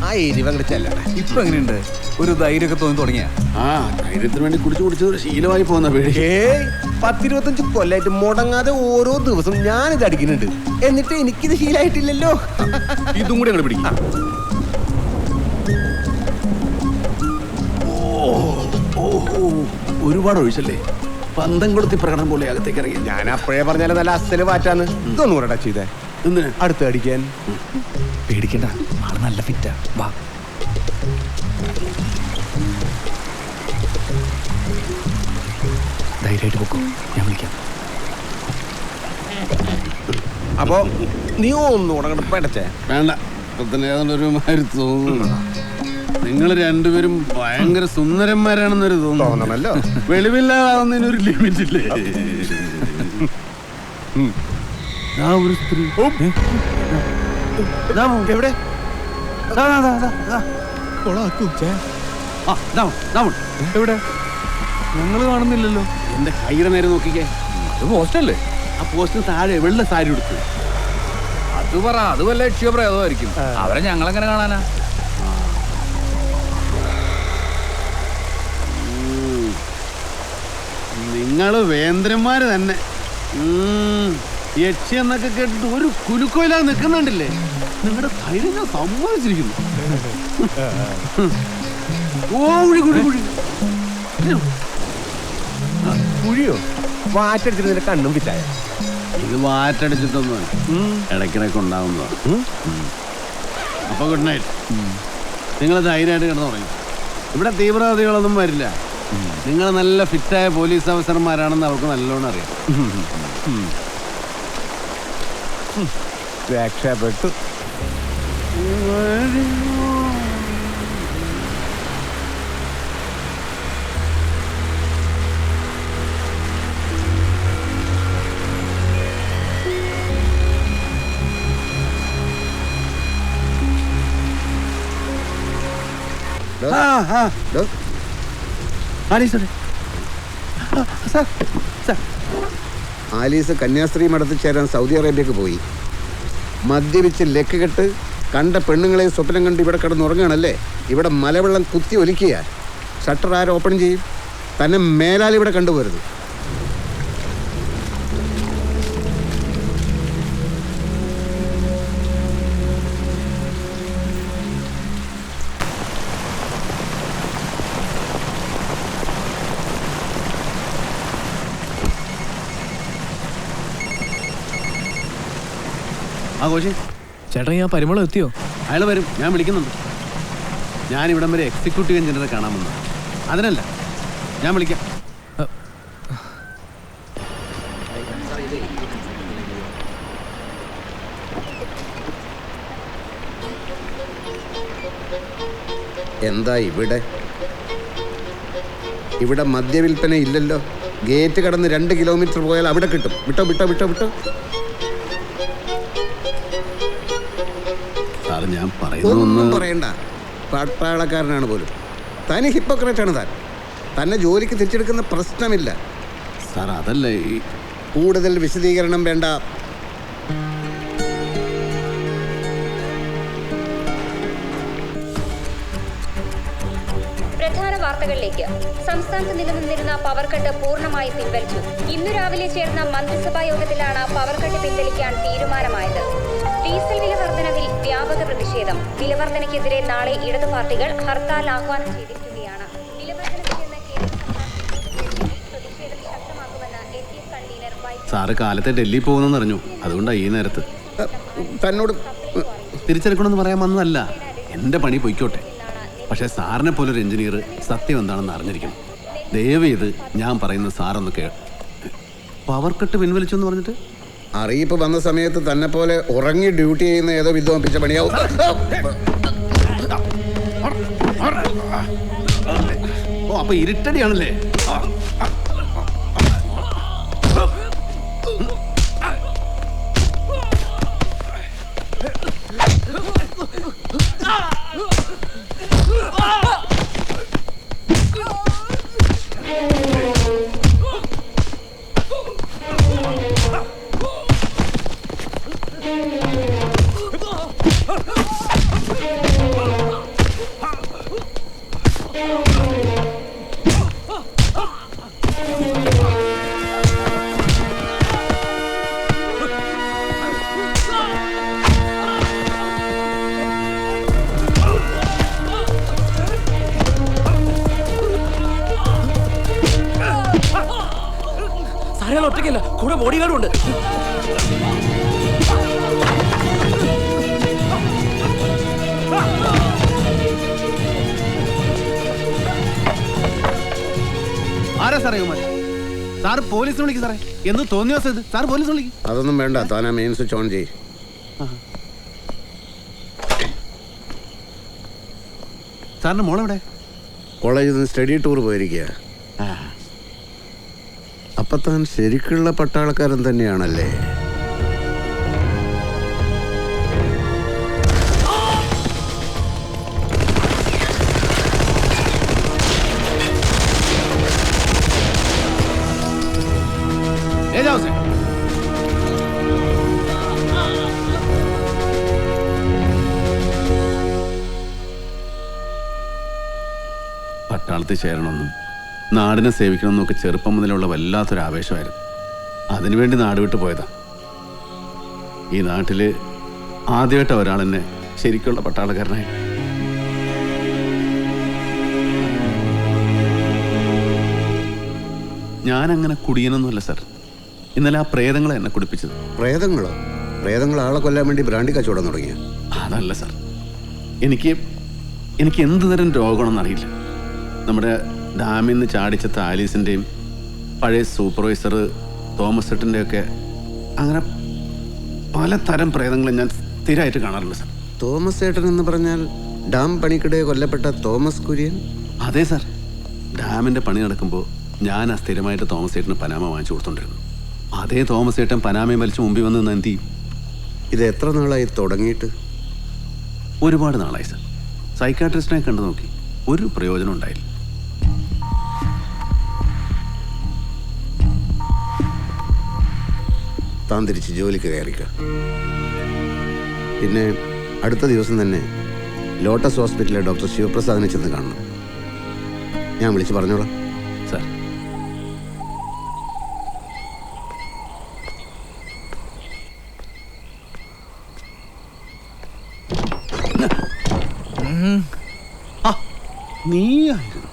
ആ എരിവ് അങ്ങോട്ട് ചെല്ലണേ. ഇപ്പൊ എങ്ങനെയുണ്ട്? ഒരു ധൈര്യമൊക്കെ തോന്നി തുടങ്ങിയ? ധൈര്യത്തിന് വേണ്ടി കുടിച്ചൊരു ശീലമായി പോകുന്ന പേടി. 10-25 കൊല്ലായിട്ട് മുടങ്ങാതെ ഓരോ ദിവസം ഞാനിത് അടിക്കുന്നുണ്ട്. എന്നിട്ട് എനിക്കിത് ശീലമായിട്ടില്ലല്ലോ. ഇതും കൂടി അങ്ങോട്ട് പിടിക്കാം. ഒരുപാട് ഒഴിച്ചല്ലേ? പന്തം കൊടുത്തി പ്രകടനം പോലെ അകത്തേക്ക് ഇറങ്ങി. ഞാൻ അപ്പോഴേ പറഞ്ഞാലേ നല്ല അസല് മാറ്റാന്ന്. ഇതൊന്നും കൂടെ ടച്ച് ചെയ്തേ. അടുത്ത് അടിക്കാൻ. പേടിക്കണ്ട, ആള് നല്ല ഫിറ്റാ. വാ. ധൈര്യമായിട്ട് പൊക്കോ, ഞാൻ വിളിക്കാം. അപ്പോ നീ ഒന്നുകൂടെ അങ്ങോട്ട് പെടച്ചേ. വേണ്ട, ഇപ്പൊ തന്നെ ഏതാണ്ടൊരു മാതിരി തോന്നുന്നു. നിങ്ങൾ രണ്ടുപേരും ഭയങ്കര സുന്ദരന്മാരാണെന്നൊരു തോന്നണല്ലോ. വെളിവില്ലാതാവുന്നതിനൊരു ലിമിറ്റ് ഇല്ലേ? ഒരു സ്ത്രീ എവിടെ? എവിടെ? ഞങ്ങള് കാണുന്നില്ലല്ലോ. എന്റെ കൈയുടെ നേരെ നോക്കിക്കേ. അത് പോസ്റ്റല്ലേ? ആ പോസ്റ്റിന് താഴെ വെള്ള സാരി എടുത്തു. അത് പറ, അത് വല്ല ലക്ഷ്യപ്രേതമായിരിക്കും. അവരെ ഞങ്ങളെങ്ങനെ കാണാനാ? നിങ്ങള് വേന്ദ്രന്മാര് തന്നെ. യക്ഷി എന്നൊക്കെ കേട്ടിട്ട് ഒരു കുലുക്കോയില്ലാതെ നിൽക്കുന്നുണ്ടില്ലേ? നിങ്ങളുടെ ധൈര്യം ഞാൻ സമ്മതിച്ചിരിക്കുന്നു. കുഴിയോ? വാറ്റടിച്ചിട്ട് കണ്ണും വിറ്റായ. ഇത് വാറ്റടിച്ചിട്ടൊന്നും ഇടയ്ക്കിടയ്ക്ക് ഉണ്ടാവുന്നതാ. അപ്പൊ ഗുഡ് നൈറ്റ്. നിങ്ങൾ ധൈര്യമായിട്ട് കിടന്നു പറയും. ഇവിടെ തീവ്രവാദികളൊന്നും വരില്ല. നിങ്ങൾ നല്ല ഫിറ്റായ പോലീസ് ഓഫീസർമാരാണെന്ന് അവർക്ക് നല്ലോണം അറിയാം. രക്ഷപ്പെട്ടു. ആലീസ് കന്യാസ്ത്രീ മഠത്തിൽ ചേരാൻ സൗദി അറേബ്യക്ക് പോയി. മദ്യപിച്ച് ലക്ക് കെട്ട് കണ്ട പെണ്ണുങ്ങളെ സ്വപ്നം കണ്ട് ഇവിടെ കിടന്നുറങ്ങുകയാണല്ലേ. ഇവിടെ മലവെള്ളം കുത്തി ഒലിക്കുക. ഷട്ടർ ആര് ഓപ്പൺ ചെയ്യും? തന്നെ മേലാൽ ഇവിടെ കണ്ടുപോരുത്. ആഘോഷി ചേട്ടാ, ഞാൻ പരിമളം എത്തിയോ? അയാൾ വരും, ഞാൻ വിളിക്കുന്നുണ്ട്. ഞാനിവിടം വരെ എക്സിക്യൂട്ടീവ് എഞ്ചിനീയറെ കാണാമെന്ന്. അതിനല്ല, ഞാൻ വിളിക്കാം. എന്താ ഇവിടെ മദ്യവിൽപ്പന ഇല്ലല്ലോ. ഗേറ്റ് കടന്ന് 2 കിലോമീറ്റർ പോയാൽ അവിടെ കിട്ടും. വിട്ടോ വിട്ടോ വിട്ടോ വിട്ടോ. ഞാൻ ഒന്നും പറയണ്ട. പട്ടാളക്കാരനാണ് പോലും. തനി ഹിപ്പോക്രറ്റാണ് താൻ. തന്നെ ജോലിക്ക് തിരിച്ചെടുക്കുന്ന പ്രശ്നമില്ല സാർ. അതല്ലേ, കൂടുതൽ വിശദീകരണം വേണ്ട. പ്രധാന വാർത്തകളിലേക്ക്. സംസ്ഥാനത്ത് നിലനിന്നിരുന്ന പവർ കട്ട് പൂർണ്ണമായി പിൻവലിച്ചു. ഇന്നു രാവിലെ ചേർന്ന മന്ത്രിസഭാ യോഗത്തിലാണ് പവർ കട്ട് പിൻവലിക്കാൻ തീരുമാനമായത്. ഡീസൽ വില വർധനവിൽ വ്യാപക പ്രതിഷേധം. വിലവർധനയ്ക്കെതിരെ നാളെ ഇടതു പാർട്ടികൾ ഹർത്താൽ ആഹ്വാനം ചെയ്തിരിക്കുകയാണ്. വിലവർധനയ്ക്കെന്ന് പ്രതിഷേധം ശക്തമാക്കുമെന്ന് LDF കൺവീനർ സാറ് കാലത്തെ ഡൽഹി പോകുന്നെന്ന് അറിഞ്ഞു. അതുകൊണ്ടാണ് ഈ നേരത്ത് തന്നോട് തിരിച്ചെടുക്കണമെന്ന് പറയാൻ വന്നതല്ല. എൻ്റെ പണി പൊയ്ക്കോട്ടെ. പക്ഷേ സാറിനെ പോലൊരു എഞ്ചിനീയർ സത്യം എന്താണെന്ന് അറിഞ്ഞിരിക്കണം. ദയവ് ചെയ്ത് ഞാൻ പറയുന്നത് സാറൊന്ന് പവർ കട്ട് പിൻവലിച്ചു എന്ന് പറഞ്ഞിട്ട് അറിയിപ്പ് വന്ന സമയത്ത് തന്നെ പോലെ ഉറങ്ങി ഡ്യൂട്ടി ചെയ്യുന്ന ഏതോ വിദ്വാംപിച്ച പണിയാവും. അപ്പൊ ഇരുട്ടടിയാണല്ലേ? ഒറ്റയ്ക്കല്ല, കൂടെ ബോഡി ഗാർഡും ഉണ്ട്. ആരാ സാറേ കുമാർ? സാറ് പോലീസിനെ വിളിക്കും സാറേ. എന്ന് തോന്നിയ ദിവസം ഇത് സാർ പോലീസ് വിളിക്കും. അതൊന്നും വേണ്ട, താനാ മെയിൻ സ്വിച്ച് ഓൺ ചെയ്യ്. സാറിന്റെ മോളെവിടെ? കോളേജിൽ നിന്ന് സ്റ്റഡി ടൂർ പോയിരിക്കുക. അപ്പം താൻ ശരിക്കുള്ള പട്ടാളക്കാരൻ തന്നെയാണല്ലേ? പട്ടാളത്തിൽ ചേരണമെന്നും നാടിനെ സേവിക്കണമെന്നും ഒക്കെ ചെറുപ്പം മുതലുള്ള വല്ലാത്തൊരു ആവേശമായിരുന്നു. അതിനുവേണ്ടി നാട് വിട്ടു പോയതാ. ഈ നാട്ടില് ആദ്യമായിട്ട് ഒരാൾ എന്നെ ശരിക്കുള്ള പട്ടാളക്കാരനായി. ഞാനങ്ങനെ കുടിയനൊന്നുമല്ല സാർ. ഇന്നലെ ആ പ്രേതങ്ങളെ എന്നെ കുടിപ്പിച്ചത്. പ്രേതങ്ങളോ? പ്രേതങ്ങൾ ആളെ കൊല്ലാൻ വേണ്ടി ബ്രാൻഡി കച്ചവടം തുടങ്ങിയ? അതല്ല സാർ. എനിക്ക് എന്ത് തരം രോഗമാണെന്നറിയില്ല. നമ്മുടെ ഡാമിൽ നിന്ന് ചാടിച്ചത്ത ആലീസിൻ്റെയും പഴയ സൂപ്പർവൈസർ തോമസ് ഏട്ടൻ്റെയൊക്കെ അങ്ങനെ പലതരം പ്രേതങ്ങളെ ഞാൻ സ്ഥിരമായിട്ട് കാണാറുണ്ട് സാർ. തോമസ് ഏട്ടൻ എന്ന് പറഞ്ഞാൽ ഡാം പണിക്കിടെ കൊല്ലപ്പെട്ട തോമസ് കുര്യൻ? അതെ സാർ. ഡാമിൻ്റെ പണി നടക്കുമ്പോൾ ഞാൻ ആ സ്ഥിരമായിട്ട് തോമസ് ഏട്ടന് പനാമ വാങ്ങിച്ചു കൊടുത്തോണ്ടിരുന്നു. അതേ തോമസ് ഏട്ടൻ പനാമയും വലിച്ച് മുമ്പിൽ വന്ന് നിന്ന് എന്ത് ചെയ്യും? ഇത് എത്ര നാളായി തുടങ്ങിയിട്ട്? ഒരുപാട് നാളായി സാർ. സൈക്കാട്രിസ്റ്റിനെ കണ്ടു നോക്കി, ഒരു പ്രയോജനം ഉണ്ടായില്ല. താൻ തിരിച്ച് ജോലിക്ക് കയറിക്ക. പിന്നെ അടുത്ത ദിവസം തന്നെ ലോട്ടസ് ഹോസ്പിറ്റലിലെ ഡോക്ടർ ശിവപ്രസാദിനെ ചെന്ന് കാണണം. ഞാൻ വിളിച്ച് പറഞ്ഞോളാം സാർ. നീയായിരുന്നു?